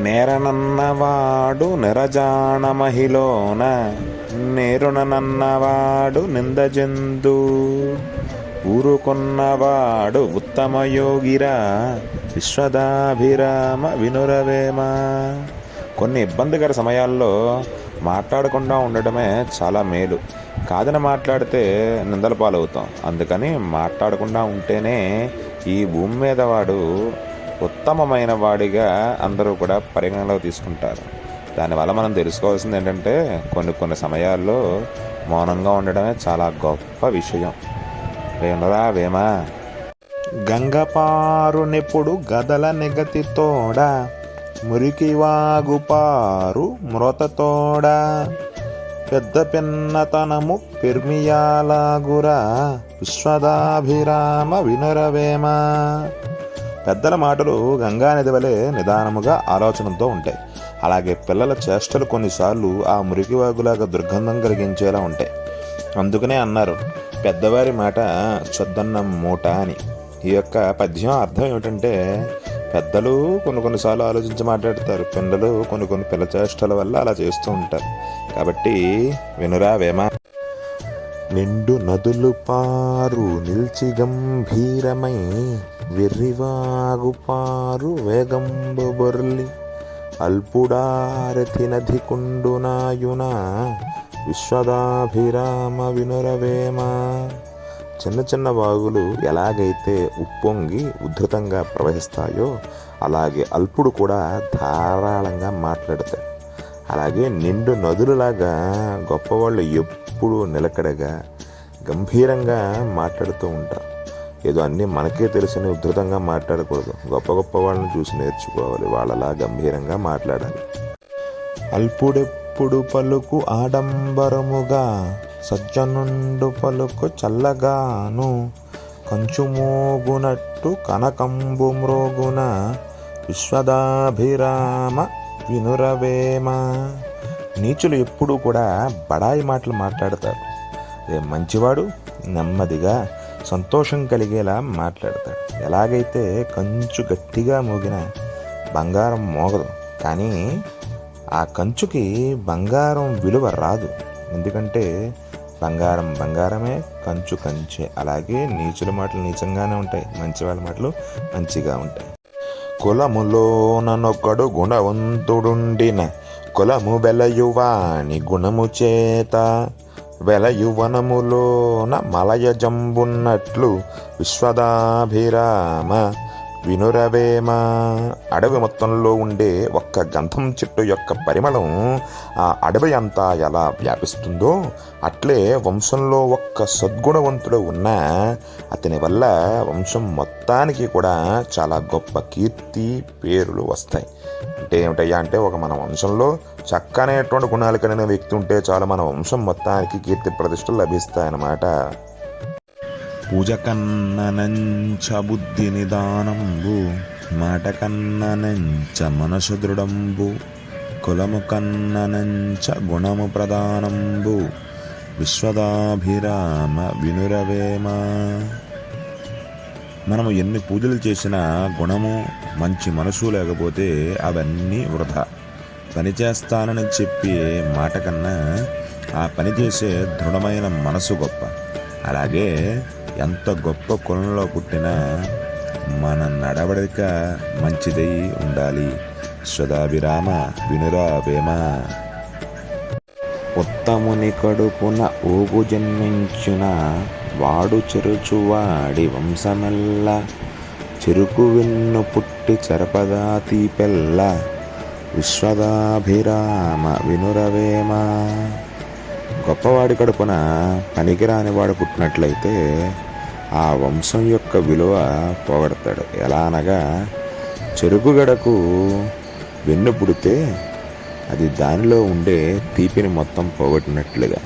నేరనన్నవాడు నిరజాణ మహిలోన నేరునన్నవాడు నిందజందు ఊరుకున్నవాడు ఉత్తమయోగిరా విశ్వదాభిరామ వినురవేమ. కొన్ని ఇబ్బందికర సమయాల్లో మాట్లాడకుండా ఉండడమే చాలా మేలు. కాదని మాట్లాడితే నిందల పాలవుతాం. అందుకని మాట్లాడకుండా ఉంటేనే ఈ భూమి మీద వాడు ఉత్తమమైన వాడిగా అందరూ కూడా పరిగణలోకి తీసుకుంటారు. దానివల్ల మనం తెలుసుకోవాల్సింది ఏంటంటే కొన్ని సమయాల్లో మౌనంగా ఉండడమే చాలా గొప్ప విషయం. వేమరా వేమ. గంగపారునెప్పుడు గదల నెగతితోడ మురికి వాగుపారు మృతతోడ పెద్ద పిన్నతనము పెర్మియాలాగురా విశ్వదాభిరామ వినురవేమ. పెద్దల మాటలు గంగానది వలె నిదానముగా ఆలోచనతో ఉంటాయి. అలాగే పిల్లల చేష్టలు కొన్నిసార్లు ఆ మురికివాగులాగా దుర్గంధం కలిగించేలా ఉంటాయి. అందుకనే అన్నారు పెద్దవారి మాట చొద్దన్న మూట అని. ఈ యొక్క పద్యం అర్థం ఏమిటంటే పెద్దలు కొన్నిసార్లు ఆలోచించి మాట్లాడతారు, పిల్లలు కొన్ని పిల్ల చేష్టల వల్ల అలా చేస్తూ ఉంటారు. కాబట్టి వినురా వేమ. నిండు నదులు పారు నిల్చి గంభీరమై వెర్రివాగు పారు వేగంబు బొర్లి అల్పుడారతి నది కుండునాయున విశ్వదాభిరామ వినురవేమ. చిన్న చిన్న వాగులు ఎలాగైతే ఉప్పొంగి ఉధృతంగా ప్రవహిస్తాయో అలాగే అల్పుడు కూడా ధారాళంగా మాట్లాడతాడు. అలాగే నిండు నదులలాగా గొప్పవాళ్ళు ఎప్పుడూ నిలకడగా గంభీరంగా మాట్లాడుతూ ఉంటారు. ఏదో అన్నీ మనకే తెలిసిన ఉధృతంగా మాట్లాడకూడదు. గొప్ప వాళ్ళని చూసి నేర్చుకోవాలి. వాళ్ళలా గంభీరంగా మాట్లాడాలి. అల్పుడెప్పుడు పలుకు ఆడంబరముగా సజ్జనుండు పలుకు చల్లగాను కంచు మోగునట్టు కనకంబు మ్రోగున విశ్వదాభిరామ వినురవేమ. నీచులు ఎప్పుడూ కూడా బడాయి మాటలు మాట్లాడతారు. మంచివాడు నెమ్మదిగా సంతోషం కలిగేలా మాట్లాడతాడు. ఎలాగైతే కంచు గట్టిగా మోగిన బంగారం మోగదు, కానీ ఆ కంచుకి బంగారం విలువ రాదు. ఎందుకంటే బంగారం బంగారమే, కంచు కంచే. అలాగే నీచుల మాటలు నీచంగానే ఉంటాయి, మంచివాళ్ళ మాటలు మంచిగా ఉంటాయి. కులములోనొక్కడు గుణవంతుడుండిన కులము వెలయువాని గుణము చేత వెలయువనములోన మలయ జంబున్నట్లు విశ్వదాభిరామ వినురవేమ. అడవి మొత్తంలో ఉండే ఒక్క గంధం చెట్టు యొక్క పరిమళం ఆ అడవి అంతా ఎలా వ్యాపిస్తుందో అట్లే వంశంలో ఒక్క సద్గుణవంతుడు ఉన్నా అతని వల్ల వంశం మొత్తానికి కూడా చాలా గొప్ప కీర్తి పేరులు వస్తాయి. అంటే ఏమిటయ్యా అంటే మన వంశంలో చక్కనేటువంటి గుణాలు కలిగిన వ్యక్తి ఉంటే చాలు మన వంశం మొత్తానికి కీర్తి ప్రతిష్టలు లభిస్తాయన్నమాట. పూజ కన్ననంచ బుద్ధి నిదానంబు మాట కన్ననంచ మనసు దృఢంబు కులము కన్ననంచ గుణము ప్రధానంబు విశ్వదాభిరామ వినురవేమ. మనము ఎన్ని పూజలు చేసినా గుణము మంచి మనసు లేకపోతే అవన్నీ వృధా. పని చేస్తానని చెప్పి మాట కన్నా ఆ పని చేసే దృఢమైన మనసు గొప్ప. అలాగే ఎంత గొప్ప కులంలో పుట్టినా మన నడవడిక మంచిదై ఉండాలి. విశ్వదాభిరామ వినురవేమ. ఉత్తముని కడుపున ఊగు జన్మించున వాడు చెరుచువాడి వంశమెల్ల చెరుకు వెన్ను పుట్టి చెరపదాతి పెళ్ళ విశ్వదాభిరామ వినురవేమ. గొప్పవాడి కడుపున పనికిరాని వాడు పుట్టినట్లయితే ఆ వంశం యొక్క విలువ పోగొడతాడు. ఎలా అనగా చెరుకుగడకు వెన్ను పుడితే అది దానిలో ఉండే తీపిని మొత్తం పోగొట్టినట్లుగా.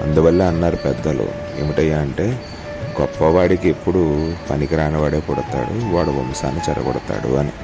అందువల్ల అన్నారు పెద్దలు ఏమిటయ్యా అంటే గొప్పవాడికి ఎప్పుడు పనికిరాని వాడే పుడతాడు, వాడు వంశాన్ని చెరగొడతాడు అని.